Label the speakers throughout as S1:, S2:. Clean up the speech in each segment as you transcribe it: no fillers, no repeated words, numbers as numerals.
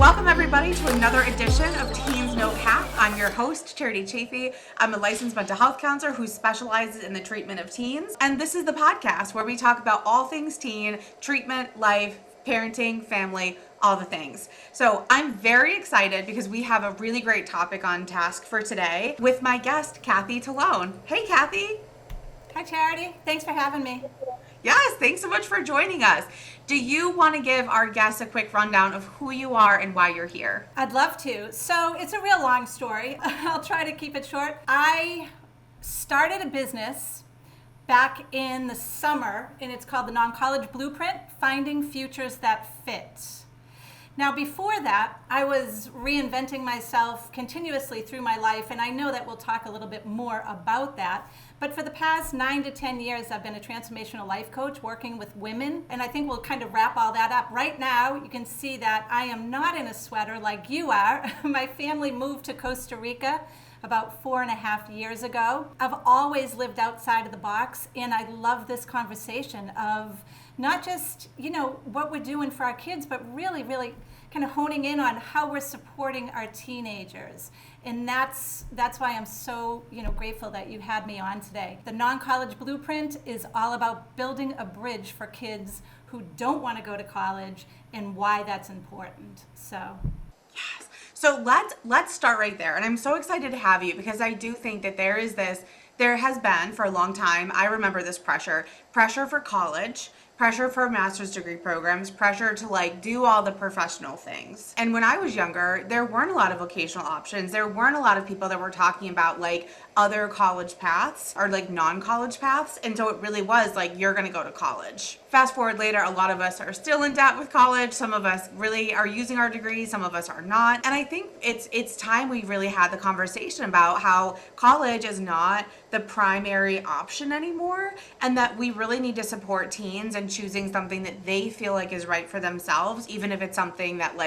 S1: Welcome everybody to another edition of Teens No Cap. I'm your host, Charity Chaffee. I'm a licensed mental health counselor who specializes in the treatment of teens. And this is the podcast where we talk about all things teen, treatment, life, parenting, family, all the things. So I'm very excited because we have a really great topic on task for today with my guest, Cathy Tallone. Hey, Cathy.
S2: Hi, Charity. Thanks for having me.
S1: Yes, thanks so much for joining us. Do you want to give our guests a quick rundown of who you are and why you're here?
S2: I'd love to. So it's a real long story. I'll try to keep it short. I started a business back in the summer, and it's called the Non-College Blueprint, Finding Futures That Fit. Now, before that, I was reinventing myself continuously through my life, and I know that we'll talk a little bit more about that. But for the past 9 to 10 years, I've been a transformational life coach working with women, and I think we'll kind of wrap all that up. Right now, you can see that I am not in a sweater like you are. My family moved to Costa Rica about 4.5 years ago. I've always lived outside of the box, and I love this conversation of not just, what we're doing for our kids, but really, really kind of honing in on how we're supporting our teenagers. And that's why I'm so, grateful that you had me on today. The Non-College Blueprint is all about building a bridge for kids who don't want to go to college and why that's important. So
S1: yes. So let's start right there. And I'm so excited to have you because I do think that there has been for a long time, I remember this pressure for college, pressure for master's degree programs, pressure to do all the professional things. And when I was younger, there weren't a lot of vocational options. There weren't a lot of people that were talking about other college paths or non-college paths. And so it really was you're going to go to college. Fast forward later, a lot of us are still in debt with college. Some of us really are using our degrees. Some of us are not. And I think it's time we really had the conversation about how college is not the primary option anymore, and that we really need to support teens in choosing something that they feel like is right for themselves, even if it's something that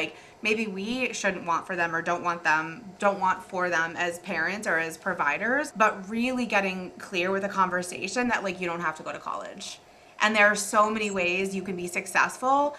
S1: maybe we shouldn't want for them or don't want for them as parents or as providers, but really getting clear with a conversation that you don't have to go to college. And there are so many ways you can be successful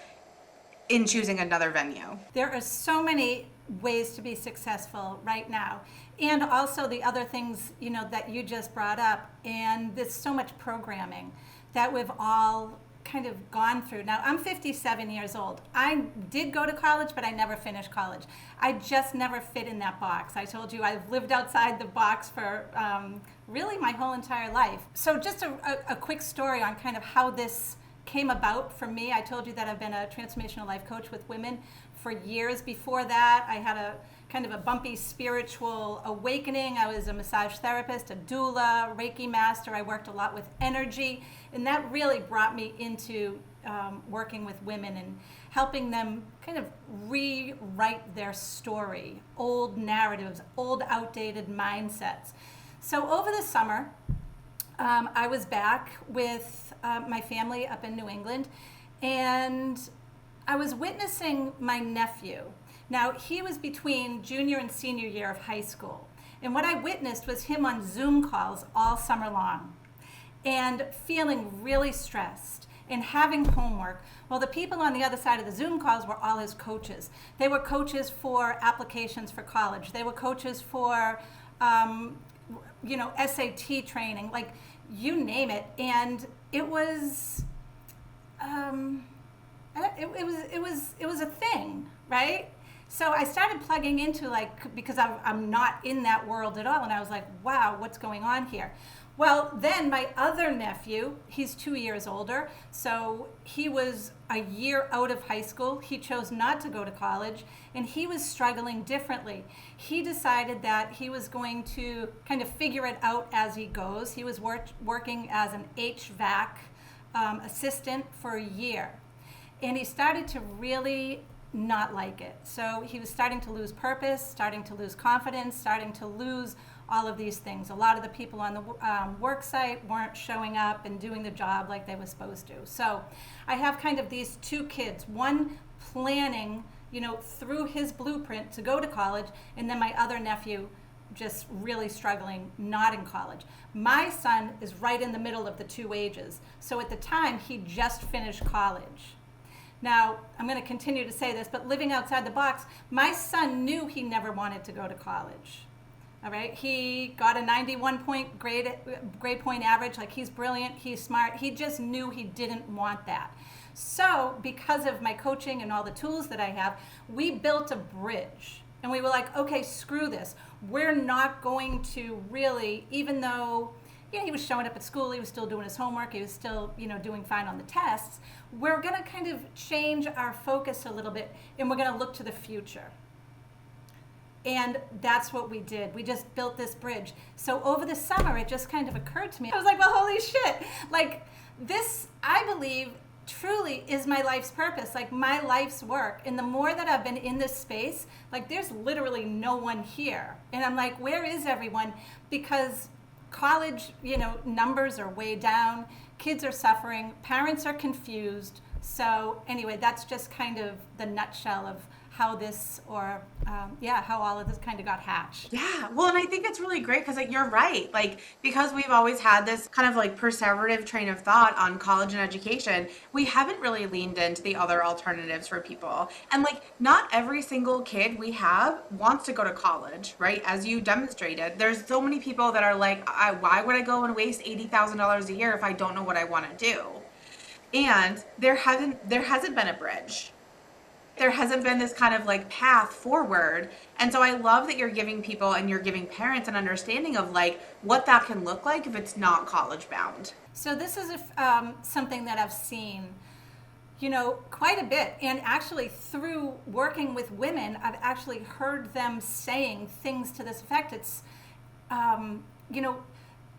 S1: in choosing another venue.
S2: there are so many ways to be successful right now. And also the other things, that you just brought up. And there's so much programming that we've all kind of gone through. Now, I'm 57 years old. I did go to college, but I never finished college. I just never fit in that box. I told you I've lived outside the box for really my whole entire life. So just a quick story on kind of how this came about for me. I told you that I've been a transformational life coach with women for years. Before that, I had a kind of a bumpy spiritual awakening. I was a massage therapist, a doula, Reiki master. I worked a lot with energy, and that really brought me into working with women and helping them kind of rewrite their story, old narratives, old outdated mindsets. So over the summer, I was back with my family up in New England, and I was witnessing my nephew. Now, he was between junior and senior year of high school. And what I witnessed was him on Zoom calls all summer long and feeling really stressed and having homework. Well, the people on the other side of the Zoom calls were all his coaches. They were coaches for applications for college. They were coaches for, SAT training, you name it. And it was, it was a thing, right? So I started plugging into because I'm not in that world at all. And I was like, wow, what's going on here? Well, then my other nephew, he's 2 years older. So he was a year out of high school. He chose not to go to college, and he was struggling differently. He decided that he was going to kind of figure it out as he goes. He was working as an HVAC assistant for a year. And he started to really not like it. So he was starting to lose purpose, starting to lose confidence, starting to lose all of these things. A lot of the people on the work site weren't showing up and doing the job like they were supposed to. So I have kind of these two kids, one planning, through his blueprint to go to college, and then my other nephew just really struggling, not in college. My son is right in the middle of the two ages. So at the time, he just finished college. Now, I'm going to continue to say this, but living outside the box, my son knew he never wanted to go to college. All right, he got a 91 point grade point average. Like, he's brilliant, he's smart. He just knew he didn't want that. So because of my coaching and all the tools that I have, we built a bridge. And we were like, okay, screw this. We're not going to really, even though, yeah, he was showing up at school, he was still doing his homework, he was still, doing fine on the tests. We're going to kind of change our focus a little bit, and we're going to look to the future. And that's what we did. We just built this bridge. So over the summer, it just kind of occurred to me. I was like, well, holy shit. Like, this, I believe, truly is my life's purpose, like my life's work. And the more that I've been in this space, like, there's literally no one here. And I'm like, where is everyone? Because college, numbers are way down. Kids are suffering. Parents are confused. So anyway, that's just kind of the nutshell of how this, or how all of this kind of got hatched.
S1: Yeah, well, and I think it's really great because, you're right. Because we've always had this kind of perseverative train of thought on college and education, we haven't really leaned into the other alternatives for people. And not every single kid we have wants to go to college, right? As you demonstrated, there's so many people that are like, why would I go and waste $80,000 a year if I don't know what I want to do? And there hasn't been a bridge. There hasn't been this kind of path forward. And so I love that you're giving people and you're giving parents an understanding of what that can look like if it's not college bound.
S2: So this is something that I've seen, quite a bit. And actually through working with women, I've actually heard them saying things to this effect. It's,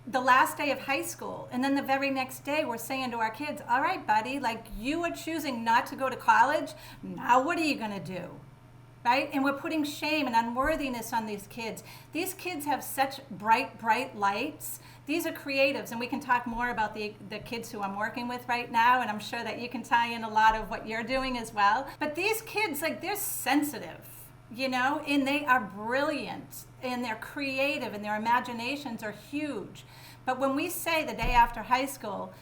S2: the last day of high school, and then the very next day we're saying to our kids, all right, buddy, you are choosing not to go to college. Now what are you going to do? Right? And we're putting shame and unworthiness on these kids. These kids have such bright, bright lights. These are creatives, and we can talk more about the kids who I'm working with right now, and I'm sure that you can tie in a lot of what you're doing as well. But these kids, they're sensitive, and they are brilliant, and they're creative, and their imaginations are huge. But when we say the day after high school,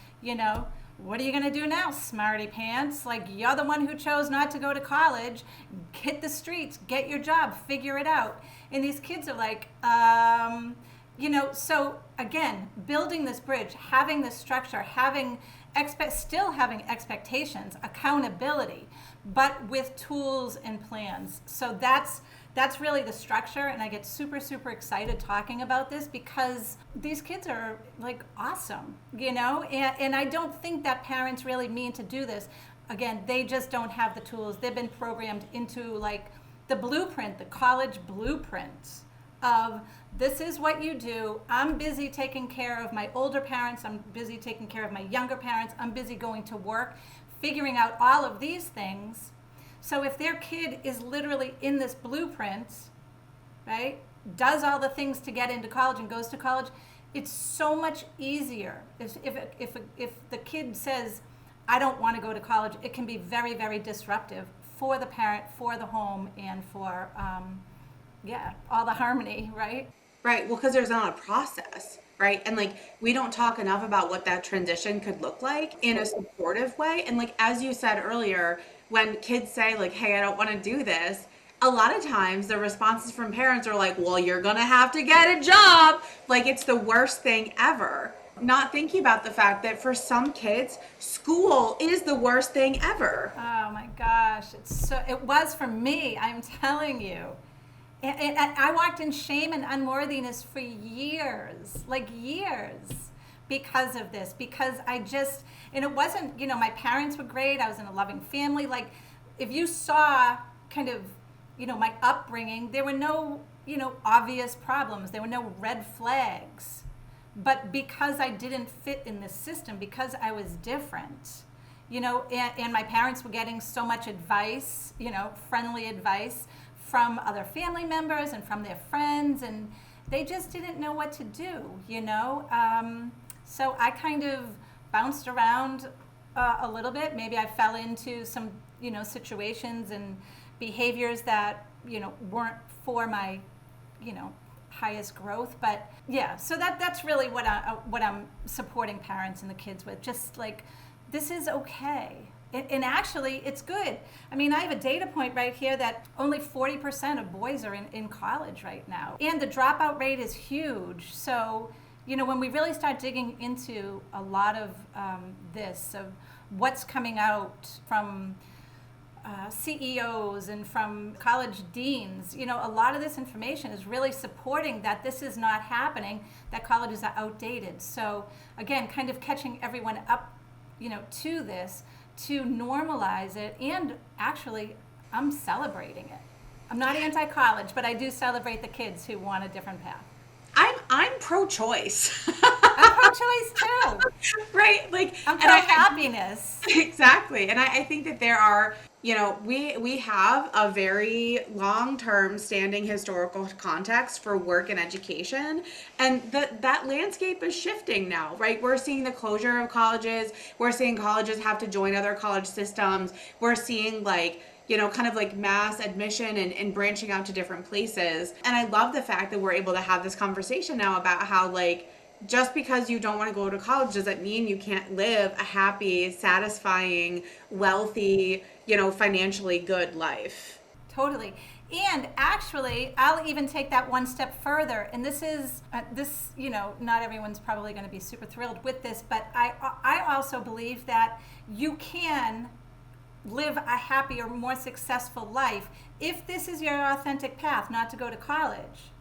S2: what are you going to do now, smarty pants? You're the one who chose not to go to college. Hit the streets, get your job, figure it out. And these kids are like, so again, building this bridge, having this structure, still having expectations, accountability, but with tools and plans. So that's really the structure, and I get super, super excited talking about this because these kids are awesome, and I don't think that parents really mean to do this. Again, they just don't have the tools. They've been programmed into the blueprint, the college blueprint of this is what you do. I'm busy taking care of my older parents. I'm busy taking care of my younger parents. I'm busy going to work, figuring out all of these things. So if their kid is literally in this blueprint, right, does all the things to get into college and goes to college, it's so much easier. If the kid says, I don't want to go to college, it can be very, very disruptive for the parent, for the home, and for, all the harmony, right?
S1: Right, well, because there's not a process, right? And we don't talk enough about what that transition could look like in a supportive way. And as you said earlier, when kids say hey, I don't want to do this, a lot of times the responses from parents are well, you're going to have to get a job. It's the worst thing ever. Not thinking about the fact that for some kids, school is the worst thing ever.
S2: Oh my gosh, it was for me, I'm telling you. And I walked in shame and unworthiness for years, because of this, because and it wasn't, my parents were great, I was in a loving family. If you saw kind of, my upbringing, there were no, obvious problems, there were no red flags. But because I didn't fit in this system, because I was different, and my parents were getting so much advice, friendly advice from other family members and from their friends, and they just didn't know what to do, so I kind of bounced around a little bit. Maybe I fell into some, situations and behaviors that, weren't for my, highest growth. But yeah, so that's really what I'm supporting parents and the kids with. Just this is okay. And actually, it's good. I mean, I have a data point right here that only 40% of boys are in college right now. And the dropout rate is huge. So, when we really start digging into a lot of this, of what's coming out from CEOs and from college deans, a lot of this information is really supporting that this is not happening, that colleges are outdated. So again, kind of catching everyone up, to this, to normalize it. And actually, I'm celebrating it. I'm not anti-college, but I do celebrate the kids who want a different path.
S1: I'm pro-choice.
S2: I'm pro-choice too.
S1: Right? Like,
S2: I'm pro-happiness.
S1: Exactly. And I think that there are, we have a very long-term standing historical context for work and education. And that landscape is shifting now, right? We're seeing the closure of colleges. We're seeing colleges have to join other college systems. We're seeing kind of like mass admission and branching out to different places. And I love the fact that we're able to have this conversation now about how just because you don't want to go to college doesn't mean you can't live a happy, satisfying, wealthy, financially good life.
S2: Totally. And actually, I'll even take that one step further. And this is, not everyone's probably going to be super thrilled with this, but I also believe that you can live a happier, more successful life if this is your authentic path, not to go to college.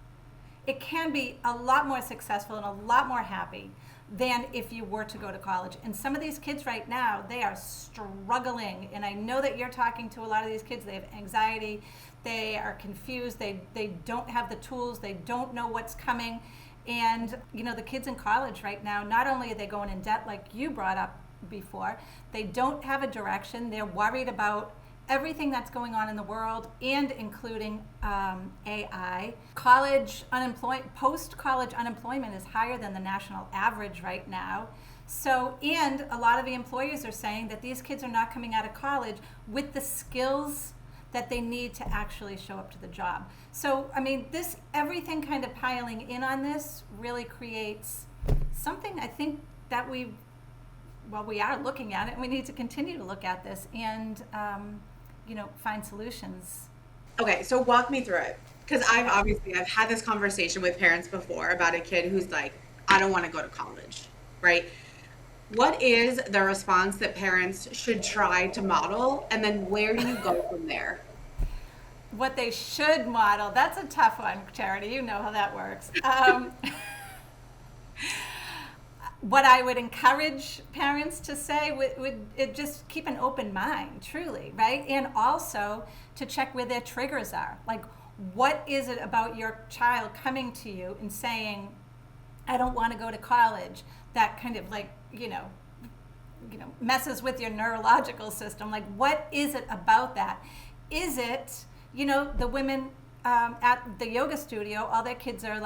S2: It can be a lot more successful and a lot more happy than if you were to go to college. And some of these kids right now, they are struggling. And I know that you're talking to a lot of these kids. They have anxiety. They are confused. They don't have the tools. They don't know what's coming. And, the kids in college right now, not only are they going in debt like you brought up before, they don't have a direction. They're worried about everything that's going on in the world, and including AI. Post-college unemployment is higher than the national average right now. So, and a lot of the employers are saying that these kids are not coming out of college with the skills that they need to actually show up to the job. So, I mean, everything kind of piling in on this really creates something I think that we are looking at it, and we need to continue to look at this and, find solutions.
S1: Okay, so walk me through it. Because I've had this conversation with parents before about a kid who's like, I don't want to go to college, right? What is the response that parents should try to model? And then where do you go from there?
S2: What they should model, that's a tough one, Charity. You know how that works. What I would encourage parents to say would just keep an open mind, truly, right? And also to check where their triggers are. Like, what is it about your child coming to you and saying, I don't want to go to college, that kind of messes with your neurological system? Like, what is it about that? Is it, the women at the yoga studio, all their kids are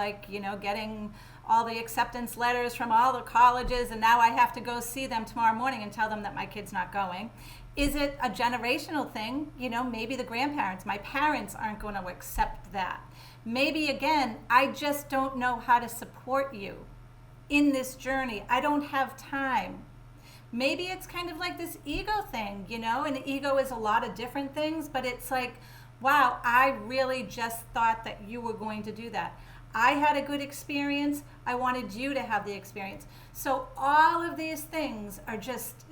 S2: getting all the acceptance letters from all the colleges, and now I have to go see them tomorrow morning and tell them that my kid's not going? Is it a generational thing? Maybe the grandparents, my parents aren't going to accept that. Maybe, again, I just don't know how to support you in this journey. I don't have time. Maybe it's kind of like this ego thing, and ego is a lot of different things, but it's like, wow, I really just thought that you were going to do that. I had a good experience. I wanted you to have the experience. So all of these things are just,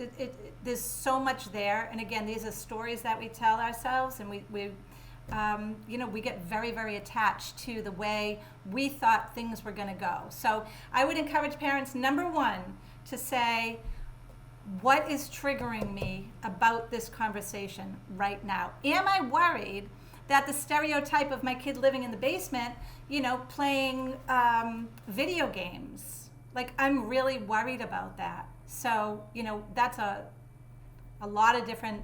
S2: there's so much there. And again, these are stories that we tell ourselves, and we get very, very attached to the way we thought things were going to go. So I would encourage parents, number one, to say, what is triggering me about this conversation right now? Am I worried that the stereotype of my kid living in the basement, playing video games, I'm really worried about that. So, that's a lot of different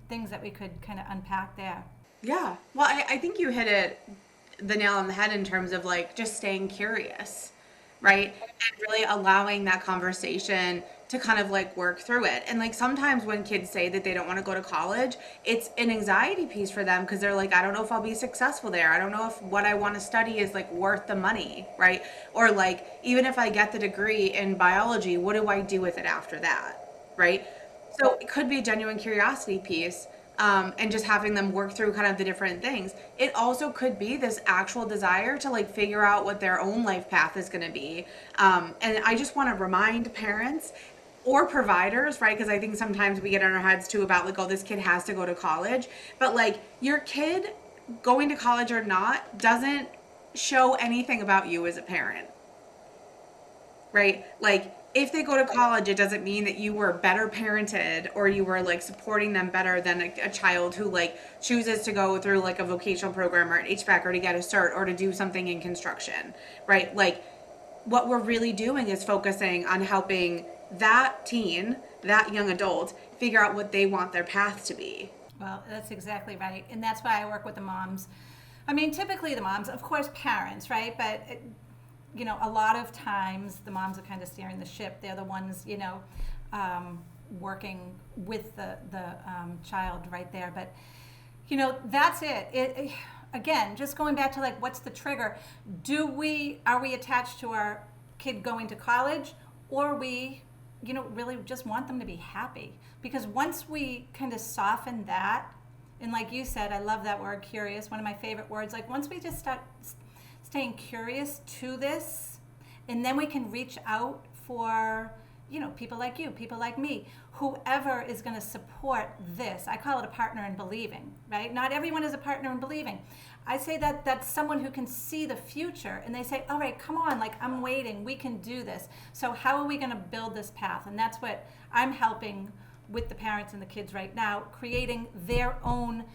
S2: things that we could kind of unpack there.
S1: Yeah. Well, I think you hit the nail on the head in terms of just staying curious, right? And really allowing that conversation to kind of work through it. And sometimes when kids say that they don't want to go to college, it's an anxiety piece for them, because they're like, I don't know if I'll be successful there. I don't know if what I want to study is worth the money, right? Or even if I get the degree in biology, what do I do with it after that, right? So it could be a genuine curiosity piece, and just having them work through kind of the different things. It also could be this actual desire to like figure out what their own life path is going to be. And I just want to remind parents or providers, right? Because I think sometimes we get in our heads too about like, oh, this kid has to go to college. But like your kid going to college or not doesn't show anything about you as a parent, right? Like if they go to college, it doesn't mean that you were better parented or you were like supporting them better than a child who like chooses to go through like a vocational program or an HVAC or to get a cert or to do something in construction, right? Like what we're really doing is focusing on helping that teen, that young adult, figure out what they want their path to be.
S2: Well, that's exactly right. And that's why I work with the moms. I mean, typically the moms, of course, parents, right? But, a lot of times the moms are kind of steering the ship. They're the ones, working with the child right there. But, that's it. Again, just going back to like, what's the trigger? Are we attached to our kid going to college, or we, really just want them to be happy? Because once we kind of soften that, and like you said, I love that word, curious, one of my favorite words. Like once we just start staying curious to this, and then we can reach out for, people like you, people like me, whoever is going to support this. I call it a partner in believing, right? Not everyone is a partner in believing. I say that that's someone who can see the future, and they say, all right, come on, like I'm waiting, we can do this. So how are we going to build this path? And that's what I'm helping with the parents and the kids right now, creating their own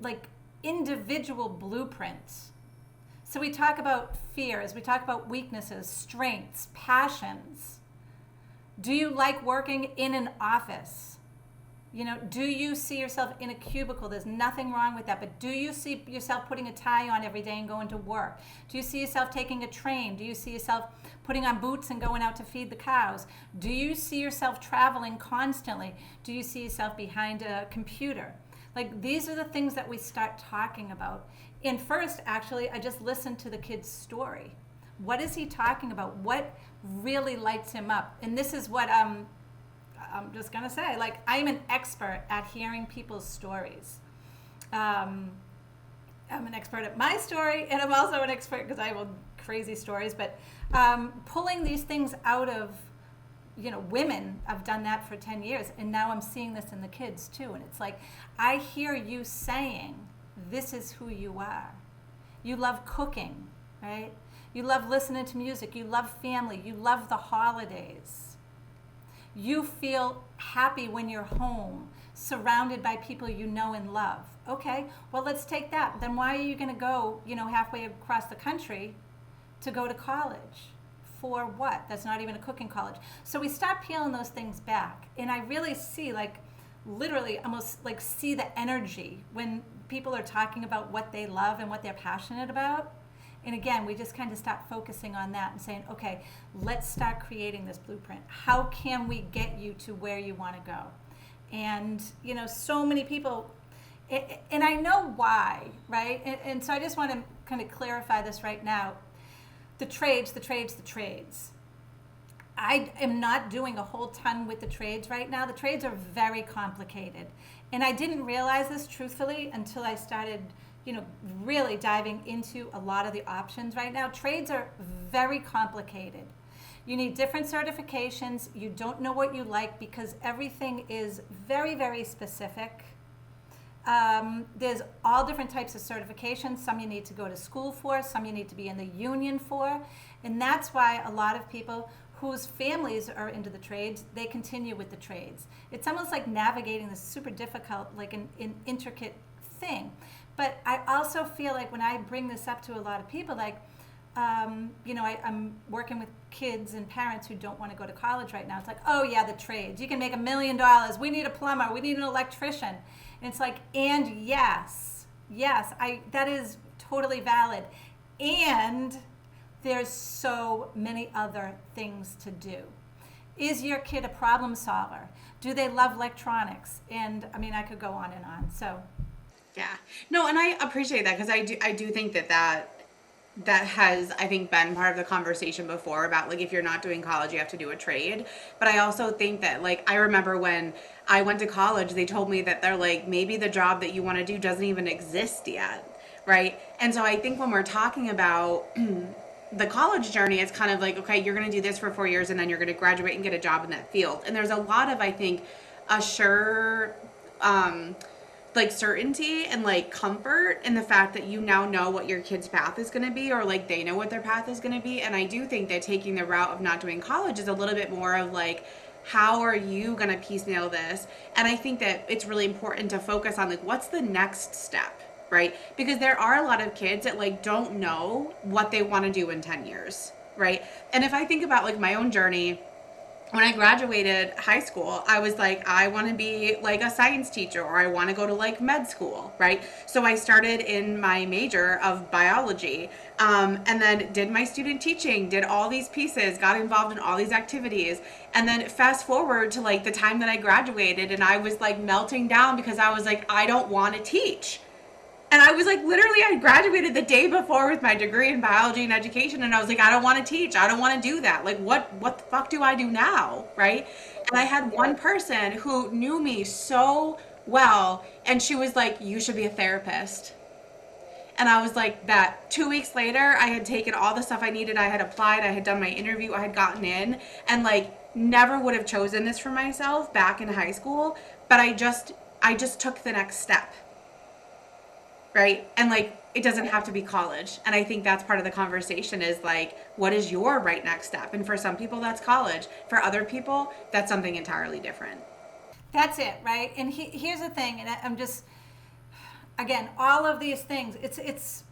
S2: like individual blueprints. So we talk about fears, we talk about weaknesses, strengths, passions. Do you like working in an office? Do you see yourself in a cubicle? There's nothing wrong with that. But do you see yourself putting a tie on every day and going to work? Do you see yourself taking a train? Do you see yourself putting on boots and going out to feed the cows? Do you see yourself traveling constantly? Do you see yourself behind a computer? Like these are the things that we start talking about. And first, actually, I just listened to the kid's story. What is he talking about? What really lights him up? And this is what I'm just going to say. Like, I'm an expert at hearing people's stories. I'm an expert at my story, and I'm also an expert because I have crazy stories. But pulling these things out of, women, I've done that for 10 years. And now I'm seeing this in the kids, too. And it's like, I hear you saying, this is who you are. You love cooking, right? You love listening to music. You love family. You love the holidays. You feel happy when you're home, surrounded by people you know and love. Okay, well, let's take that. Then why are you going to go, halfway across the country to go to college? For what? That's not even a cooking college. So we start peeling those things back. And I really see, like, literally almost like see the energy when people are talking about what they love and what they're passionate about. And again, we just kind of start focusing on that and saying, okay, let's start creating this blueprint. How can we get you to where you want to go? And, so many people, and I know why, right? And so I just want to kind of clarify this right now. The trades. I am not doing a whole ton with the trades right now. The trades are very complicated. And I didn't realize this truthfully until I started really diving into a lot of the options right now. Trades are very complicated. You need different certifications. You don't know what you like because everything is very, very specific. There's all different types of certifications. Some you need to go to school for, some you need to be in the union for. And that's why a lot of people whose families are into the trades, they continue with the trades. It's almost like navigating this super difficult, like an intricate thing. But I also feel like when I bring this up to a lot of people, like, I'm working with kids and parents who don't want to go to college right now. It's like, oh yeah, the trades. You can make $1 million. We need a plumber. We need an electrician. And it's like, and yes, that is totally valid. And there's so many other things to do. Is your kid a problem solver? Do they love electronics? And I mean, I could go on and on. So.
S1: Yeah. No, and I appreciate that because I do think that that has, I think, been part of the conversation before about like if you're not doing college, you have to do a trade. But I also think that like I remember when I went to college, they told me that they're like maybe the job that you want to do doesn't even exist yet, right? And so I think when we're talking about the college journey, it's kind of like, okay, you're going to do this for 4 years and then you're going to graduate and get a job in that field. And there's a lot of, I think, assure like certainty and like comfort in the fact that you now know what your kid's path is going to be, or like they know what their path is going to be. And I do think that taking the route of not doing college is a little bit more of like, how are you going to piecemeal this? And I think that it's really important to focus on like what's the next step, right? Because there are a lot of kids that like don't know what they want to do in 10 years, right? And if I think about like my own journey, when I graduated high school, I was like, I want to be like a science teacher, or I want to go to like med school, right? So I started in my major of biology, and then did my student teaching, did all these pieces, got involved in all these activities. And then fast forward to like the time that I graduated, and I was like melting down because I was like, I don't want to teach. And I was like, literally, I graduated the day before with my degree in biology and education. And I was like, I don't want to teach. I don't want to do that. Like, what the fuck do I do now? Right. And I had one person who knew me so well. And she was like, you should be a therapist. And I was like, that 2 weeks later, I had taken all the stuff I needed. I had applied. I had done my interview. I had gotten in. And like, never would have chosen this for myself back in high school. But I just took the next step. Right? And like, it doesn't have to be college. And I think that's part of the conversation is like, what is your right next step? And for some people, that's college. For other people, that's something entirely different.
S2: That's it, right? And here's the thing, and I'm just, again, all of these things, it's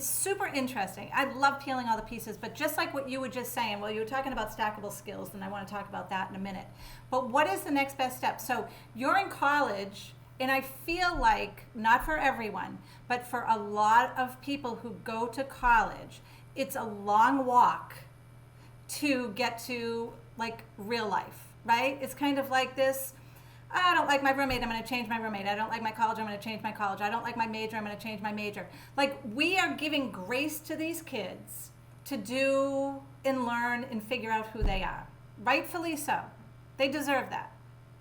S2: super interesting. I love peeling all the pieces, but just like what you were just saying, well, you were talking about stackable skills, and I want to talk about that in a minute. But what is the next best step? So you're in college. And I feel like, not for everyone, but for a lot of people who go to college, it's a long walk to get to like real life, right? It's kind of like this, I don't like my roommate, I'm going to change my roommate. I don't like my college, I'm going to change my college. I don't like my major, I'm going to change my major. Like, we are giving grace to these kids to do and learn and figure out who they are. Rightfully so. They deserve that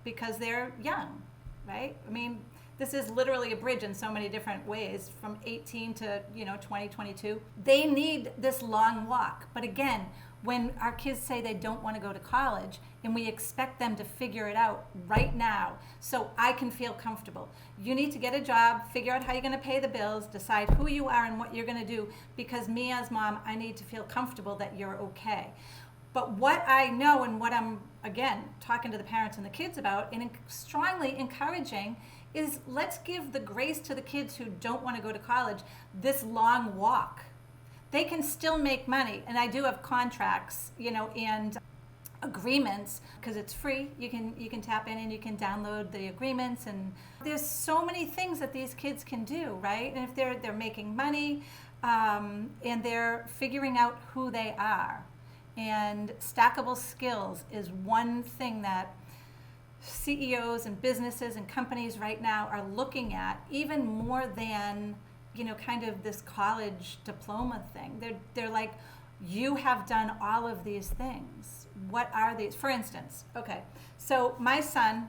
S2: because they're young. Right? I mean, this is literally a bridge in so many different ways from 18 to, 2022. They need this long walk. But again, when our kids say they don't want to go to college and we expect them to figure it out right now so I can feel comfortable. You need to get a job, figure out how you're going to pay the bills, decide who you are and what you're going to do, because me as mom, I need to feel comfortable that you're okay. But what I know and what I'm, again, talking to the parents and the kids about and strongly encouraging is let's give the grace to the kids who don't want to go to college this long walk. They can still make money. And I do have contracts, and agreements because it's free. You can tap in and you can download the agreements. And there's so many things that these kids can do, right? And if they're making money and they're figuring out who they are. And stackable skills is one thing that CEOs and businesses and companies right now are looking at, even more than, kind of this college diploma thing. They're like, you have done all of these things. What are these? For instance, okay, so my son,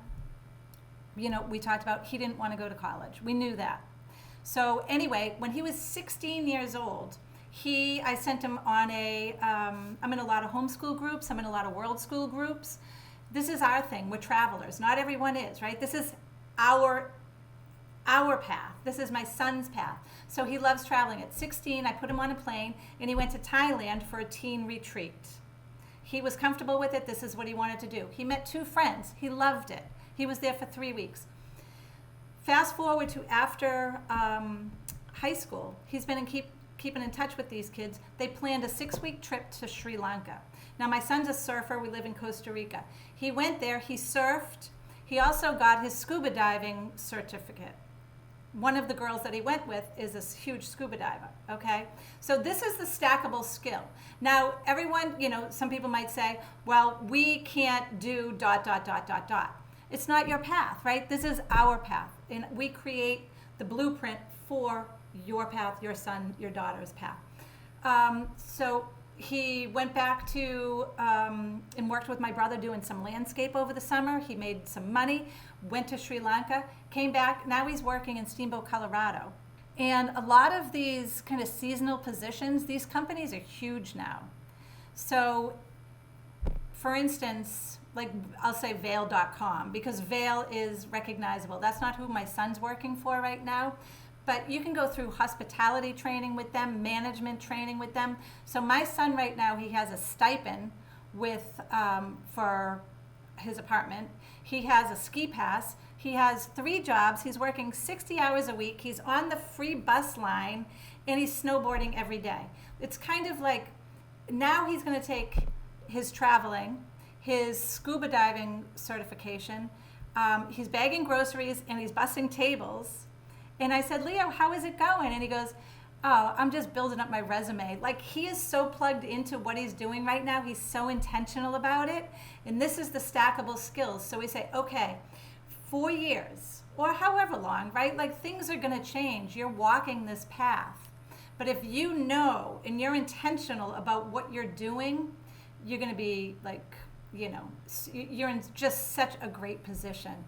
S2: we talked about he didn't want to go to college. We knew that. So anyway, when he was 16 years old, I sent him on I'm in a lot of homeschool groups. I'm in a lot of world school groups. This is our thing. We're travelers. Not everyone is, right? This is our path. This is my son's path. So he loves traveling. At 16, I put him on a plane, and he went to Thailand for a teen retreat. He was comfortable with it. This is what he wanted to do. He met 2 friends. He loved it. He was there for 3 weeks. Fast forward to after high school. He's been keeping in touch with these kids. They planned a 6-week trip to Sri Lanka. Now, my son's a surfer. We live in Costa Rica. He went there. He surfed. He also got his scuba diving certificate. One of the girls that he went with is a huge scuba diver, okay? So this is the stackable skill. Now, everyone, some people might say, well, we can't do ... It's not your path, right? This is our path. And we create the blueprint for your path, your son, your daughter's path. So he went back to and worked with my brother doing some landscape over the summer. He made some money, went to Sri Lanka, came back. Now he's working in Steamboat, Colorado. And a lot of these kind of seasonal positions, these companies are huge now. So, for instance, like I'll say Vail.com, because Vail is recognizable. That's not who my son's working for right now. But you can go through hospitality training with them, management training with them. So my son right now, he has a stipend with for his apartment. He has a ski pass. He has 3 jobs. He's working 60 hours a week. He's on the free bus line, and he's snowboarding every day. It's kind of like now he's going to take his traveling, his scuba diving certification. He's bagging groceries, and he's bussing tables. And I said, Leo, how is it going? And he goes, oh, I'm just building up my resume. Like, he is so plugged into what he's doing right now. He's so intentional about it. And this is the stackable skills. So we say, okay, 4 years or however long, right? Like, things are going to change. You're walking this path. But if you know and you're intentional about what you're doing, you're going to be like, you know, you're in just such a great position.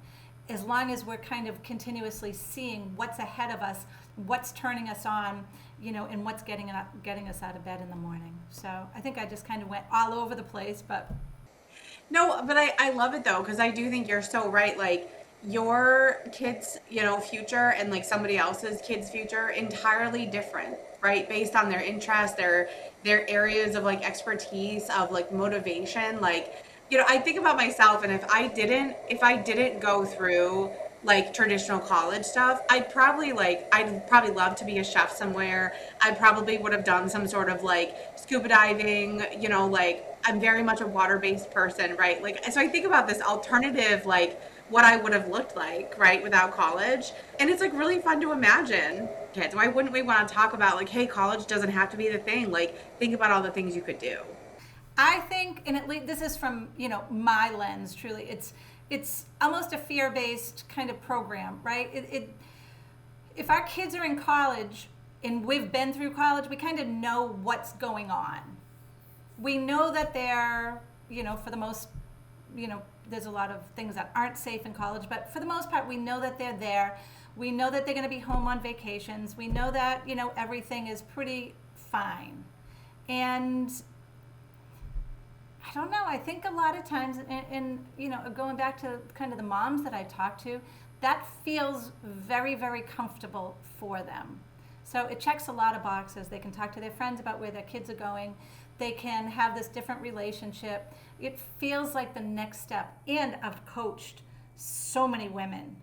S2: As long as we're kind of continuously seeing what's ahead of us, what's turning us on, you know, and what's getting us out of bed in the morning. So I think I just kind of went all over the place, but.
S1: No, but I love it though, because I do think you're so right. Like, your kids, you know, future and like somebody else's kids' future, entirely different, right? Based on their interests, their areas of like expertise, of like motivation. Like, you know, I think about myself, and if I didn't go through like traditional college stuff, I'd probably love to be a chef somewhere. I probably would have done some sort of like scuba diving, you know, like I'm very much a water-based person, right? Like, so I think about this alternative, like what I would have looked like, right, without college. And it's like really fun to imagine. Kids, why wouldn't we want to talk about like, hey, college doesn't have to be the thing. Like, think about all the things you could do.
S2: I think, and at least this is from, you know, my lens, truly, it's almost a fear-based kind of program, right? If our kids are in college and we've been through college, we kind of know what's going on. We know that they're, you know, for the most, you know, there's a lot of things that aren't safe in college, but for the most part, we know that they're there. We know that they're going to be home on vacations. We know that, you know, everything is pretty fine. And I don't know, I think a lot of times, and you know, going back to kind of the moms that I talk to, that feels very, very comfortable for them. So it checks a lot of boxes. They can talk to their friends about where their kids are going. They can have this different relationship. It feels like the next step. And I've coached so many women,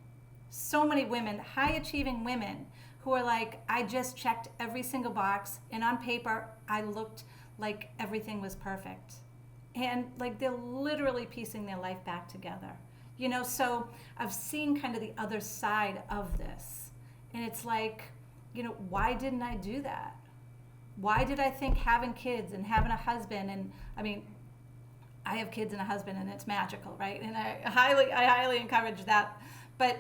S2: high-achieving women who are like, I just checked every single box, and on paper, I looked like everything was perfect. And like they're literally piecing their life back together. You know, so I've seen kind of the other side of this. And it's like, you know, why didn't I do that? Why did I think having kids and having a husband, and I mean, I have kids and a husband and it's magical, right? And I highly encourage that. But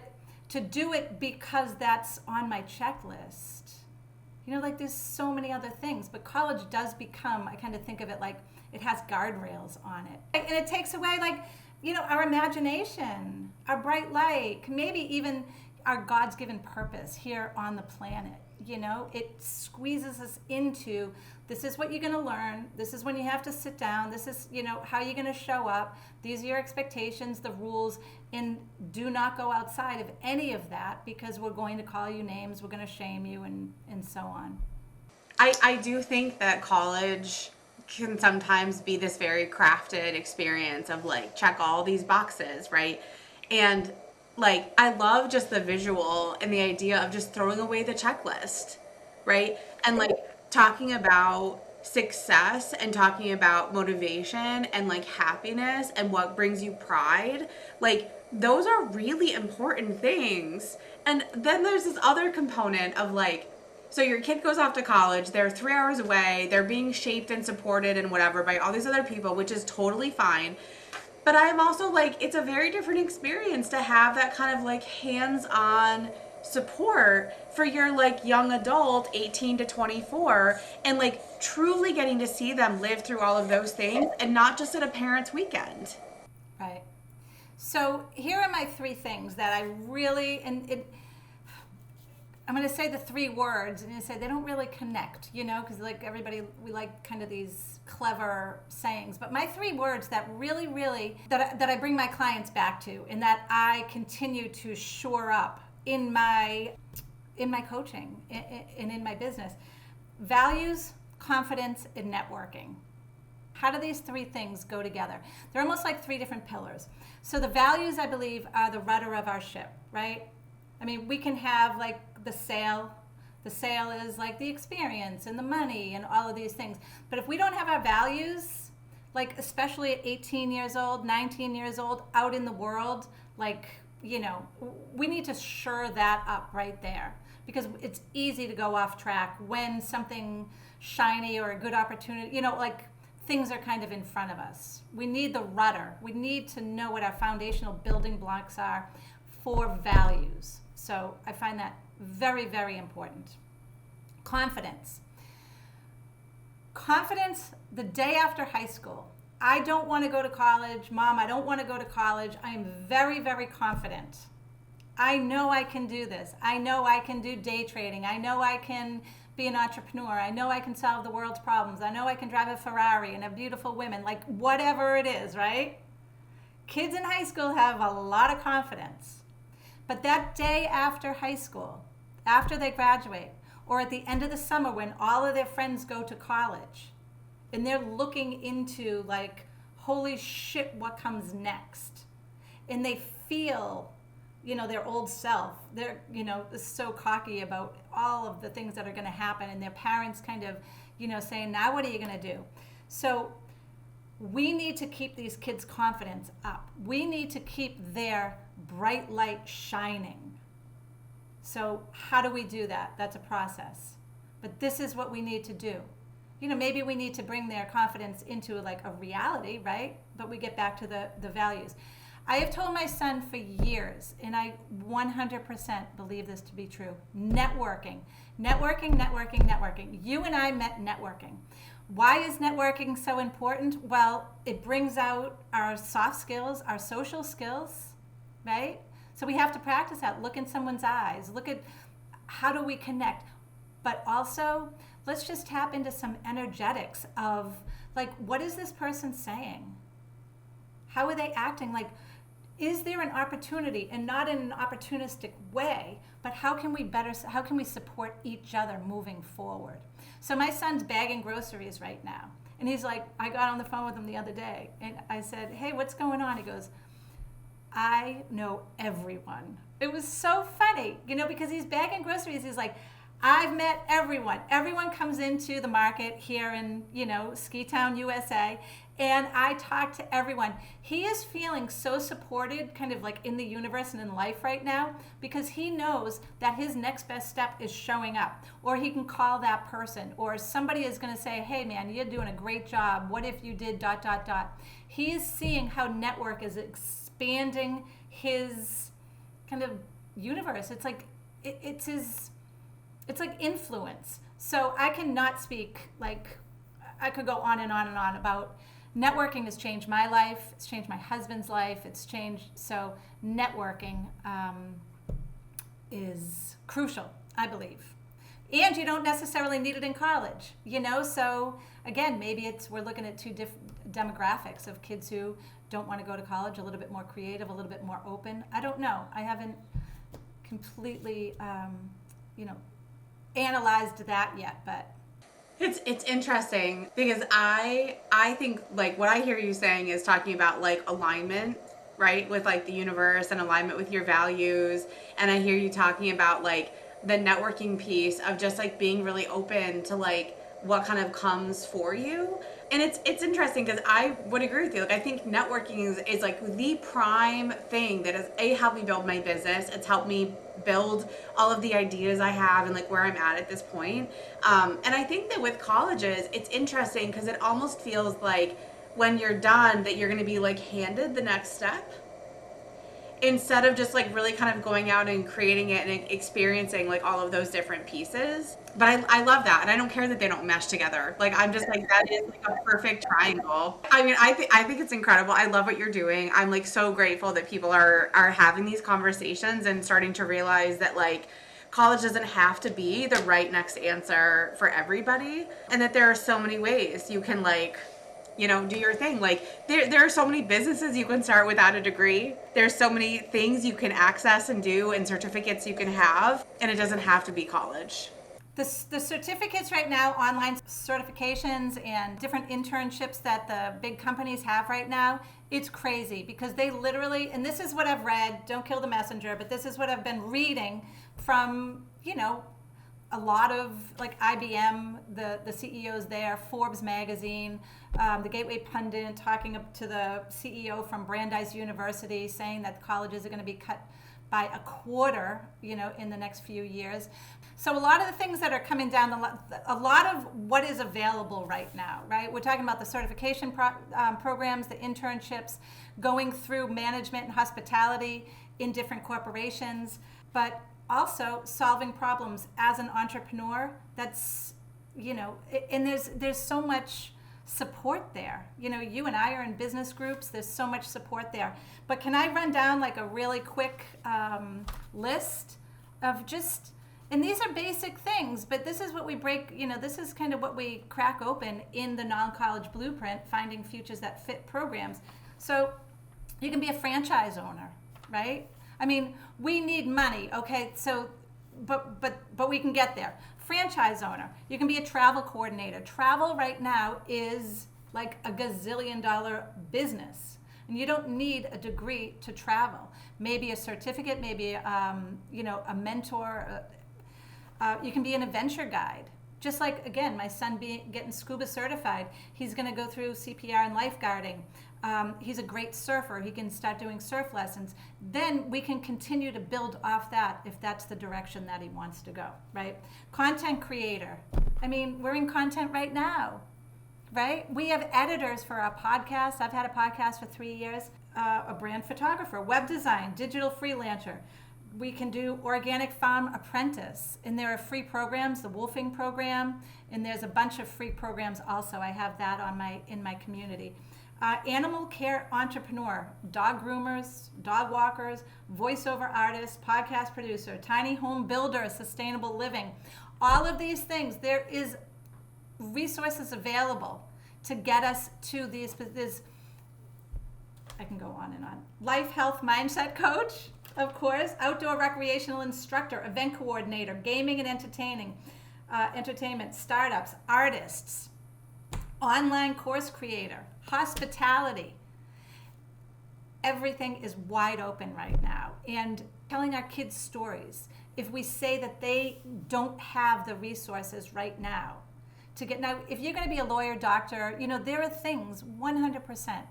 S2: to do it because that's on my checklist, you know, like there's so many other things. But college does become, I kind of think of it like, it has guardrails on it. And it takes away, like, you know, our imagination, our bright light, maybe even our God's given purpose here on the planet. You know, it squeezes us into, this is what you're going to learn. This is when you have to sit down. This is, you know, how you're going to show up. These are your expectations, the rules, and do not go outside of any of that because we're going to call you names, we're going to shame you, and so on.
S1: I do think that college can sometimes be this very crafted experience of like, check all these boxes, right? And like, I love just the visual and the idea of just throwing away the checklist, right? And like talking about success and talking about motivation and like happiness and what brings you pride, like those are really important things. And then there's this other component of like, so your kid goes off to college, they're 3 hours away, they're being shaped and supported and whatever by all these other people, which is totally fine. But I'm also like, it's a very different experience to have that kind of like hands-on support for your like young adult 18 to 24, and like truly getting to see them live through all of those things and not just at a parent's weekend.
S2: Right. So here are my three things that I really, I'm going to say the three words, and you say they don't really connect, because like everybody, we like kind of these clever sayings. But my three words that really, really, that I bring my clients back to, and that I continue to shore up in my coaching and in my business: values, confidence, and networking. How do these three things go together? They're almost like three different pillars. So the values, I believe, are the rudder of our ship, right? I mean, we can have like the sail. The sail is like the experience and the money and all of these things. But if we don't have our values, like especially at 18 years old, 19 years old, out in the world, like, we need to shore that up right there, because it's easy to go off track when something shiny or a good opportunity, like things are kind of in front of us. We need the rudder. We need to know what our foundational building blocks are for values. So I find that very, very important. Confidence. Confidence the day after high school. I don't want to go to college. Mom, I don't want to go to college. I am very, very confident. I know I can do this. I know I can do day trading. I know I can be an entrepreneur. I know I can solve the world's problems. I know I can drive a Ferrari and have beautiful women, like whatever it is, right? Kids in high school have a lot of confidence. But that day after high school, after they graduate, or at the end of the summer when all of their friends go to college, and they're looking into like, holy shit, what comes next? And they feel, their old self. They're, so cocky about all of the things that are going to happen, and their parents kind of, saying, now what are you going to do? So we need to keep these kids' confidence up. We need to keep their bright light shining. So how do we do that? That's a process. But this is what we need to do. Maybe we need to bring their confidence into like a reality, right? But we get back to the values. I have told my son for years, and I 100% believe this to be true: networking. Networking, networking, networking. You and I met networking. Why is networking so important? Well, it brings out our soft skills, our social skills, right? So we have to practice that. Look in someone's eyes. Look at how do we connect. But also, let's just tap into some energetics of like, what is this person saying? How are they acting? Like, is there an opportunity, and not in an opportunistic way, but how can we support each other moving forward? So my son's bagging groceries right now. And he's like, I got on the phone with him the other day, and I said, hey, what's going on? He goes, I know everyone. It was so funny, because he's bagging groceries. He's like, I've met everyone. Everyone comes into the market here in, Ski Town, USA, and I talk to everyone. He is feeling so supported kind of like in the universe and in life right now, because he knows that his next best step is showing up, or he can call that person, or somebody is going to say, hey man, you're doing a great job. What if you did ... He is seeing how network is expanding his kind of universe. It's like, it's like influence. So I cannot speak, like, I could go on and on and on about networking. Has changed my life. It's changed my husband's life. It's changed. So networking is crucial, I believe. And you don't necessarily need it in college, So again, maybe we're looking at two different demographics of kids who don't want to go to college, a little bit more creative, a little bit more open. I don't know. I haven't completely, analyzed that yet, but
S1: It's interesting because I think like what I hear you saying is talking about like alignment, right, with like the universe and alignment with your values, and I hear you talking about like the networking piece of just like being really open to like what kind of comes for you. And it's interesting because I would agree with you. Like I think networking is like the prime thing that has helped me build my business. It's helped me build all of the ideas I have and like where I'm at this point. And I think that with colleges, it's interesting because it almost feels like when you're done that you're going to be like handed the next step. instead of just like really kind of going out and creating it and experiencing like all of those different pieces. But I love that, and I don't care that they don't mesh together. Like I'm just like that is like a perfect triangle. I mean, I think it's incredible. I love what you're doing. I'm like so grateful that people are having these conversations and starting to realize that like college doesn't have to be the right next answer for everybody, and that there are so many ways you can like, you know, do your thing. Like there are so many businesses you can start without a degree. There's so many things you can access and do and certificates you can have, and it doesn't have to be college.
S2: The certificates right now, online certifications and different internships that the big companies have right now, it's crazy because they literally, and this is what I've read, don't kill the messenger, but this is what I've been reading from, you know, a lot of like IBM, the CEOs there, Forbes magazine, the Gateway Pundit talking up to the CEO from Brandeis University saying that colleges are going to be cut by a quarter, you know, in the next few years. So a lot of the things that are coming down, a lot of what is available right now, right? We're talking about the certification programs, the internships, going through management and hospitality in different corporations, but also solving problems as an entrepreneur. That's, you know, and there's so much support there. You know, you and I are in business groups. There's so much support there. But can I run down like a really quick list of just, and these are basic things, but this is what we break, you know, this is kind of what we crack open in the non-college blueprint, finding futures that fit programs. So you can be a franchise owner, right? I mean, we need money, okay? So, but we can get there. Franchise owner, you can be a travel coordinator. Travel right now is like a gazillion-dollar business, and you don't need a degree to travel. Maybe a certificate, maybe you know, a mentor. You can be an adventure guide. Just like, again, my son getting scuba certified, he's going to go through CPR and lifeguarding. He's a great surfer. He can start doing surf lessons. Then we can continue to build off that if that's the direction that he wants to go, right? Content creator. I mean, we're in content right now, right? We have editors for our podcast. I've had a podcast for 3 years. A brand photographer, web design, digital freelancer. We can do organic farm apprentice, and there are free programs, the Wolfing program, and there's a bunch of free programs also. I have that in my community. Animal care entrepreneur, dog groomers, dog walkers, voiceover artists, podcast producer, tiny home builder, sustainable living. All of these things, there is resources available to get us to these. I can go on and on. Life, health, mindset coach, of course, outdoor recreational instructor, event coordinator, gaming and entertainment, startups, artists, online course creator, hospitality. Everything is wide open right now. And telling our kids stories, if we say that they don't have the resources right now to get, now if you're going to be a lawyer, doctor, you know, there are things 100%.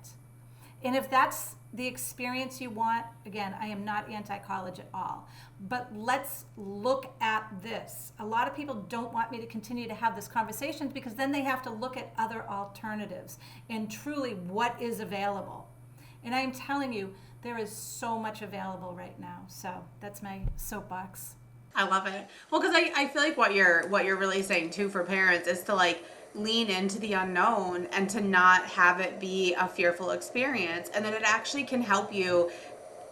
S2: And if that's the experience you want, again, I am not anti-college at all, but let's look at this. A lot of people don't want me to continue to have this conversation because then they have to look at other alternatives and truly what is available. And I'm telling you, there is so much available right now. So that's my soapbox.
S1: I love it. Well, because I feel like what you're really saying too for parents is to like lean into the unknown and to not have it be a fearful experience, and that it actually can help you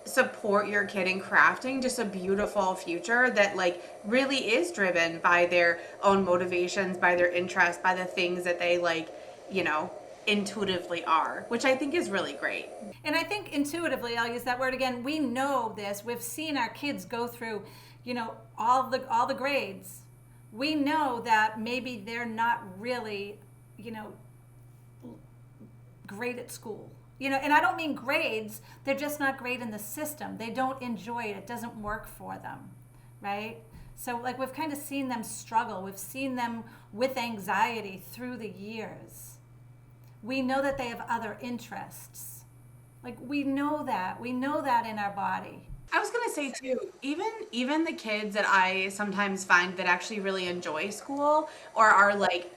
S1: support your kid in crafting just a beautiful future that like really is driven by their own motivations, by their interests, by the things that they like, you know, intuitively are, which I think is really great.
S2: And I think intuitively, I'll use that word again, we know this. We've seen our kids go through, you know, all the grades. We know that maybe they're not really, you know, great at school. You know, and I don't mean grades, they're just not great in the system. They don't enjoy it. It doesn't work for them, right? So like we've kind of seen them struggle. We've seen them with anxiety through the years. We know that they have other interests. Like we know that in our body.
S1: I was gonna say too, even the kids that I sometimes find that actually really enjoy school or are like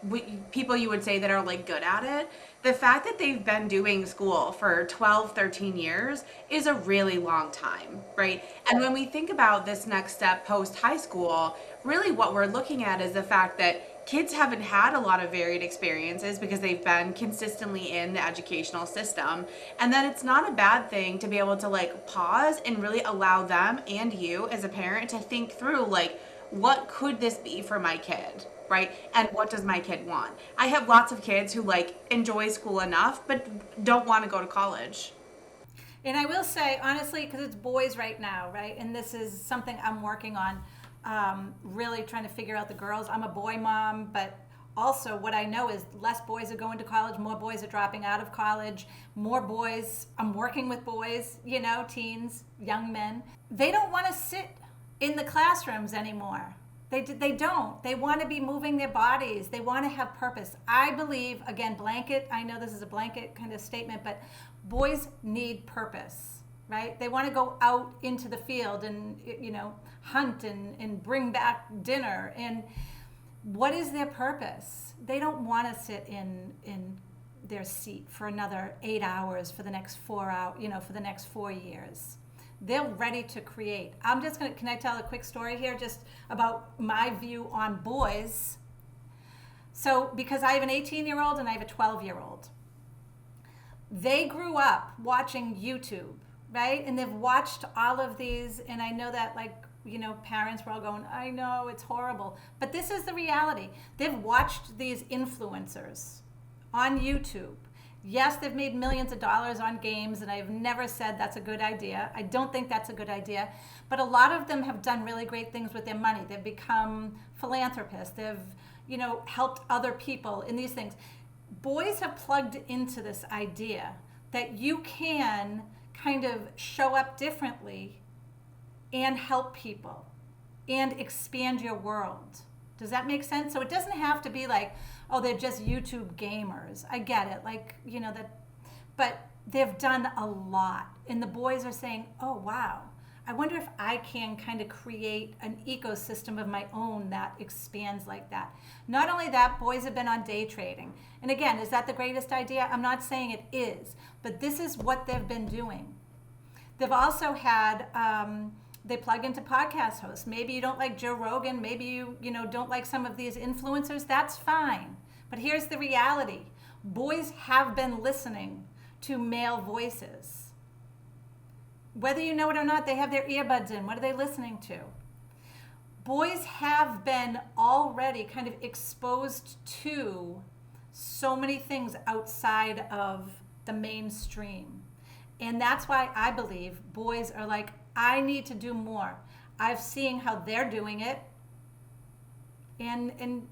S1: people you would say that are like good at it, the fact that they've been doing school for 12, 13 years is a really long time, right? And when we think about this next step post high school, really what we're looking at is the fact that kids haven't had a lot of varied experiences because they've been consistently in the educational system, and then it's not a bad thing to be able to like pause and really allow them and you as a parent to think through like, what could this be for my kid, right? And what does my kid want? I have lots of kids who like enjoy school enough but don't want to go to college.
S2: And I will say, honestly, because it's boys right now, right? And this is something I'm working on, really trying to figure out the girls. I'm a boy mom, but also what I know is less boys are going to college, more boys are dropping out of college, more boys, I'm working with boys, teens, young men. They don't want to sit in the classrooms anymore. They don't. They want to be moving their bodies. They want to have purpose. I believe, again, blanket, I know this is a blanket kind of statement, but boys need purpose, right? They want to go out into the field and, hunt and bring back dinner. And what is their purpose? They don't want to sit in their seat for another 8 hours for the next 4 hours, for the next 4 years. They're ready to create. Can I tell a quick story here just about my view on boys? So, because I have an 18-year-old and I have a 12-year-old, they grew up watching YouTube, right? And they've watched all of these, and I know that parents were all going, I know, it's horrible. But this is the reality. They've watched these influencers on YouTube. Yes, they've made millions of dollars on games, and I've never said that's a good idea. I don't think that's a good idea. But a lot of them have done really great things with their money. They've become philanthropists. They've, helped other people in these things. Boys have plugged into this idea that you can kind of show up differently and help people and expand your world. Does that make sense? So it doesn't have to be like, oh, they're just YouTube gamers. I get it. But they've done a lot. And the boys are saying, oh, wow, I wonder if I can kind of create an ecosystem of my own that expands like that. Not only that, boys have been on day trading. And again, is that the greatest idea? I'm not saying it is, but this is what they've been doing. They've also had, they plug into podcast hosts. Maybe you don't like Joe Rogan. Maybe you don't like some of these influencers. That's fine. But here's the reality. Boys have been listening to male voices. Whether you know it or not, they have their earbuds in. What are they listening to? Boys have been already kind of exposed to so many things outside of the mainstream. And that's why I believe boys are like, I need to do more. I've seen how they're doing it. And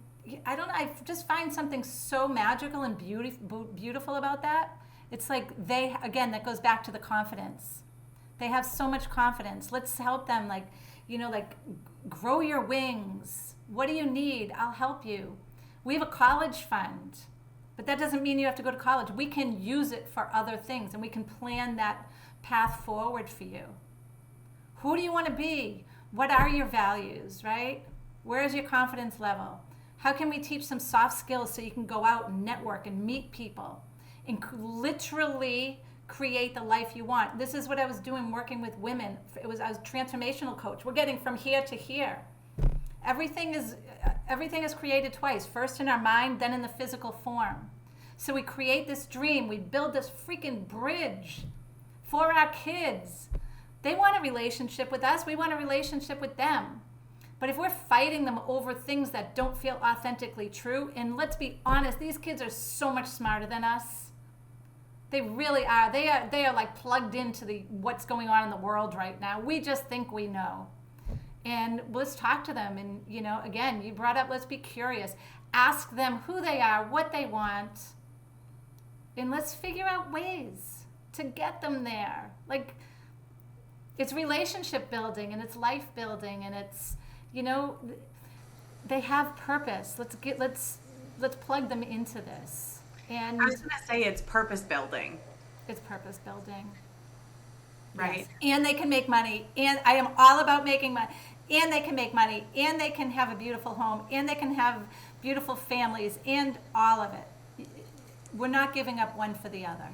S2: I don't know, I just find something so magical and beautiful about that. It's like that goes back to the confidence. They have so much confidence. Let's help them, grow your wings. What do you need? I'll help you. We have a college fund, but that doesn't mean you have to go to college. We can use it for other things, and we can plan that path forward for you. Who do you want to be? What are your values, right? Where is your confidence level? How can we teach some soft skills so you can go out and network and meet people and literally create the life you want? This is what I was doing working with women. I was a transformational coach. We're getting from here to here. Everything is created twice, first in our mind, then in the physical form. So we create this dream. We build this freaking bridge for our kids. They want a relationship with us. We want a relationship with them. But if we're fighting them over things that don't feel authentically true, and let's be honest, these kids are so much smarter than us. They really are. They are like plugged into what's going on in the world right now. We just think we know. And let's talk to them. And, again, you brought up, let's be curious. Ask them who they are, what they want. And let's figure out ways to get them there. It's relationship building and it's life building and it's, they have purpose. Let's plug them into this. And
S1: I was going to say it's purpose building.
S2: It's purpose building.
S1: right?
S2: Yes. And they can make money. And I am all about making money. And they can make money. And they can have a beautiful home. And they can have beautiful families and all of it. We're not giving up one for the other.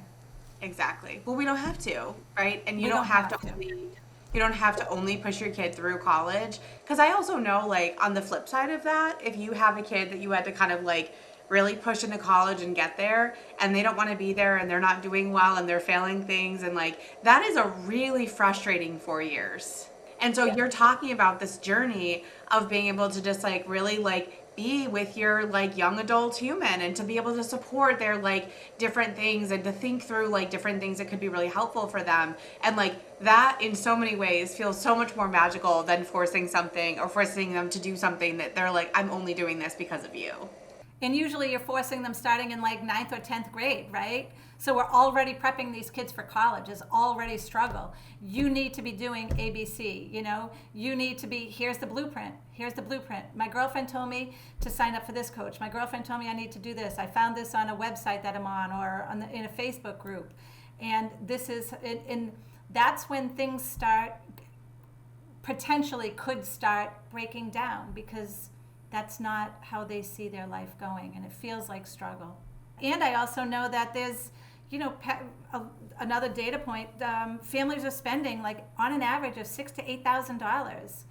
S1: Exactly. Well, we don't have to, right? And you
S2: We
S1: don't
S2: don't
S1: have
S2: have
S1: to
S2: to.
S1: only, you don't have to only push your kid through college. Because I also know, like, on the flip side of that, if you have a kid that you had to kind of like really push into college and get there, and they don't want to be there, and they're not doing well, and they're failing things, and like that is a really frustrating 4 years. And so you're talking about this journey of being able to just like really like be with your like young adult human, and to be able to support their like different things, and to think through like different things that could be really helpful for them. And like that in so many ways feels so much more magical than forcing something, or forcing them to do something that they're like, I'm only doing this because of you.
S2: And usually you're forcing them starting in like 9th or 10th grade, right? So we're already prepping these kids for college is already struggle. You need to be doing ABC, you know? You need to be, here's the blueprint. Here's the blueprint. My girlfriend told me to sign up for this coach. My girlfriend told me I need to do this. I found this on a website that I'm on, or in a Facebook group. And this is, and that's when things start, potentially could start breaking down, because that's not how they see their life going, and it feels like struggle. And I also know that there's, you know, another data point, families are spending like on an average of $6,000 to $8,000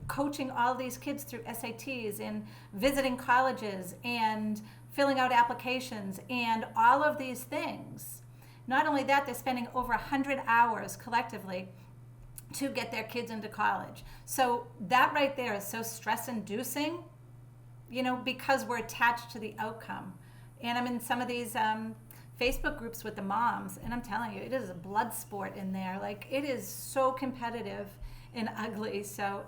S2: coaching all these kids through SATs and visiting colleges and filling out applications and all of these things. Not only that, they're spending over 100 hours collectively to get their kids into college. So that right there is so stress inducing, you know, because we're attached to the outcome. And I'm in some of these Facebook groups with the moms, and I'm telling you, it is a blood sport in there. Like, it is so competitive and ugly. So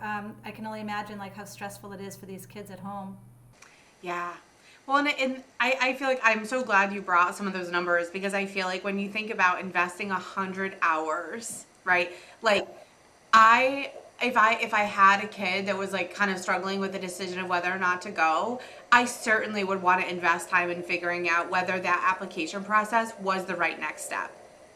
S2: I can only imagine like how stressful it is for these kids at home.
S1: Yeah. Well, and I feel like I'm so glad you brought some of those numbers, because I feel like when you think about investing 100 hours, right? Like, if I had a kid that was like kind of struggling with the decision of whether or not to go, I certainly would want to invest time in figuring out whether that application process was the right next step,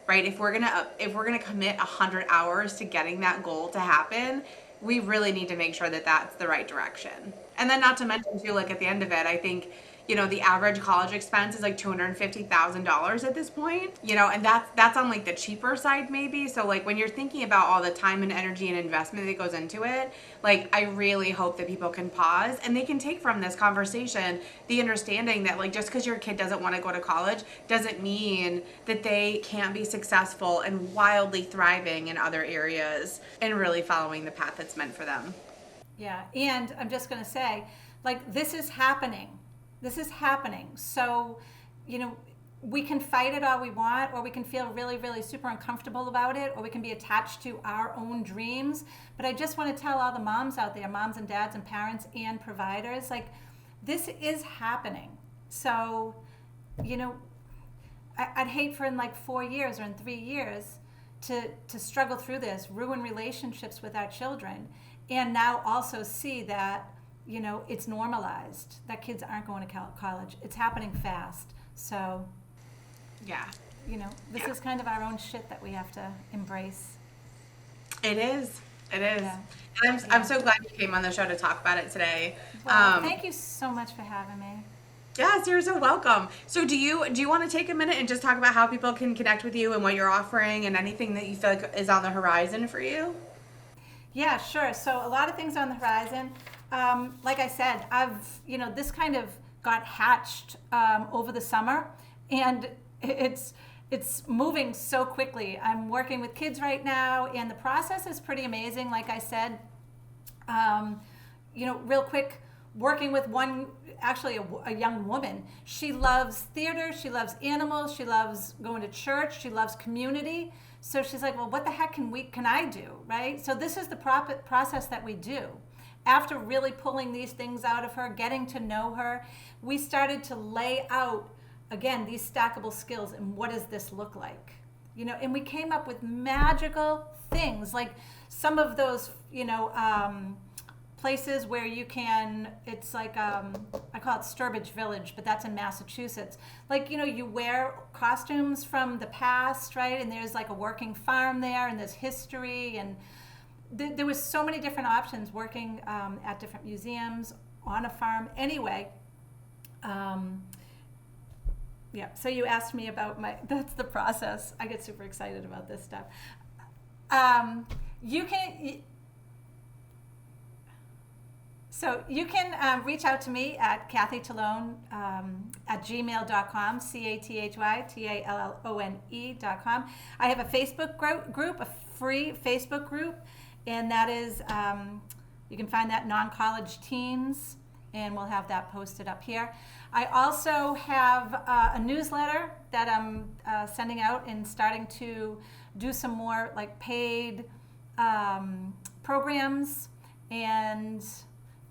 S1: right? If we're gonna commit 100 hours to getting that goal to happen, we really need to make sure that that's the right direction. And then, not to mention too, like at the end of it, I think, you know, the average college expense is like $250,000 at this point, you know, and that's on like the cheaper side maybe. So like when you're thinking about all the time and energy and investment that goes into it, like I really hope that people can pause and they can take from this conversation the understanding that like just because your kid doesn't want to go to college doesn't mean that they can't be successful and wildly thriving in other areas and really following the path that's meant for them.
S2: Yeah, and I'm just going to say, like, this is happening. This is happening. So, you know, we can fight it all we want, or we can feel really, really super uncomfortable about it, or we can be attached to our own dreams. But I just want to tell all the moms out there, moms and dads and parents and providers, like, this is happening. So, you know, I'd hate for in like 4 years or in 3 years to struggle through this, ruin relationships with our children, and now also see that, you know, it's normalized, that kids aren't going to college. It's happening fast. So,
S1: Yeah.
S2: you know, this is kind of our own shit that we have to embrace.
S1: It is. It is.
S2: Yeah.
S1: And I'm so glad you came on the show to talk about it today.
S2: Well, thank you so much for having me.
S1: Yes, you're so welcome. So do you want to take a minute and just talk about how people can connect with you and what you're offering and anything that you feel like is on the horizon for you?
S2: Yeah, sure. So a lot of things on the horizon. Like I said, this kind of got hatched over the summer, and it's moving so quickly. I'm working with kids right now, and the process is pretty amazing. Like I said, real quick, working with a young woman. She loves theater, she loves animals, she loves going to church, she loves community. So she's like, well, what the heck can I do, right? So this is the process that we do. After really pulling these things out of her, getting to know her, we started to lay out, again, these stackable skills and what does this look like? You know, and we came up with magical things, like some of those, places where you can, it's like, I call it Sturbridge Village, but that's in Massachusetts. Like, you wear costumes from the past, right? And there's like a working farm there, and there's history, and there was so many different options working at different museums, on a farm. Anyway, yeah, so you asked me about that's the process. I get super excited about this stuff. You can reach out to me at Cathy Tallone at gmail.com, CathyTallone.com. I have a Facebook group, a free Facebook group, and that is, you can find that Non-College Teens, and we'll have that posted up here. I also have a newsletter that I'm sending out and starting to do some more like paid programs. And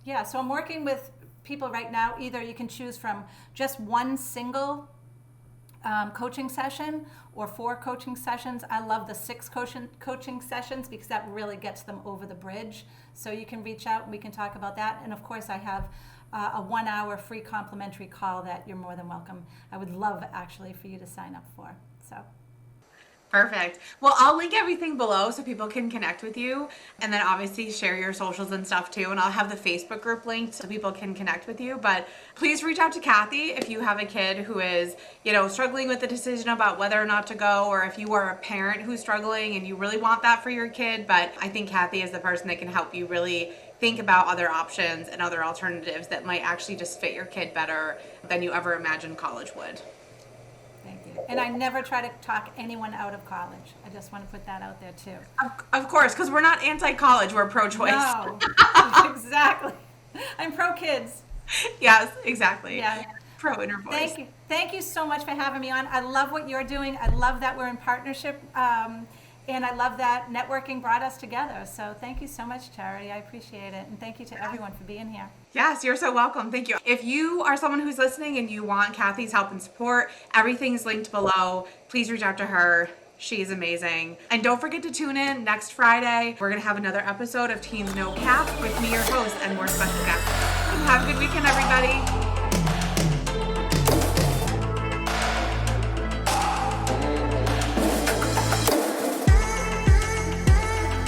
S2: yeah, so I'm working with people right now. Either you can choose from just one single coaching session or 4 coaching sessions. I love the 6 coaching sessions because that really gets them over the bridge. So you can reach out and we can talk about that. And of course I have a 1-hour free complimentary call that you're more than welcome. I would love actually for you to sign up for. So.
S1: Perfect. Well, I'll link everything below so people can connect with you, and then obviously share your socials and stuff too. And I'll have the Facebook group linked so people can connect with you. But please reach out to Cathy if you have a kid who is, struggling with the decision about whether or not to go, or if you are a parent who's struggling and you really want that for your kid. But I think Cathy is the person that can help you really think about other options and other alternatives that might actually just fit your kid better than you ever imagined college would.
S2: Thank you. And I never try to talk anyone out of college. I just want to put that out there too.
S1: Of course, because we're not anti-college, we're pro-choice.
S2: No, exactly. I'm pro-kids.
S1: Yes, exactly.
S2: Yeah.
S1: Pro-inner voice.
S2: Thank you. Thank you so much for having me on. I love what you're doing. I love that we're in partnership. And I love that networking brought us together. So thank you so much, Charity. I appreciate it. And thank you to everyone for being here.
S1: Yes, you're so welcome. Thank you. If you are someone who's listening and you want Cathy's help and support, everything's linked below. Please reach out to her. She's amazing. And don't forget to tune in next Friday. We're going to have another episode of Teens No Cap with me, your host, and more special guests. Have a good weekend, everybody.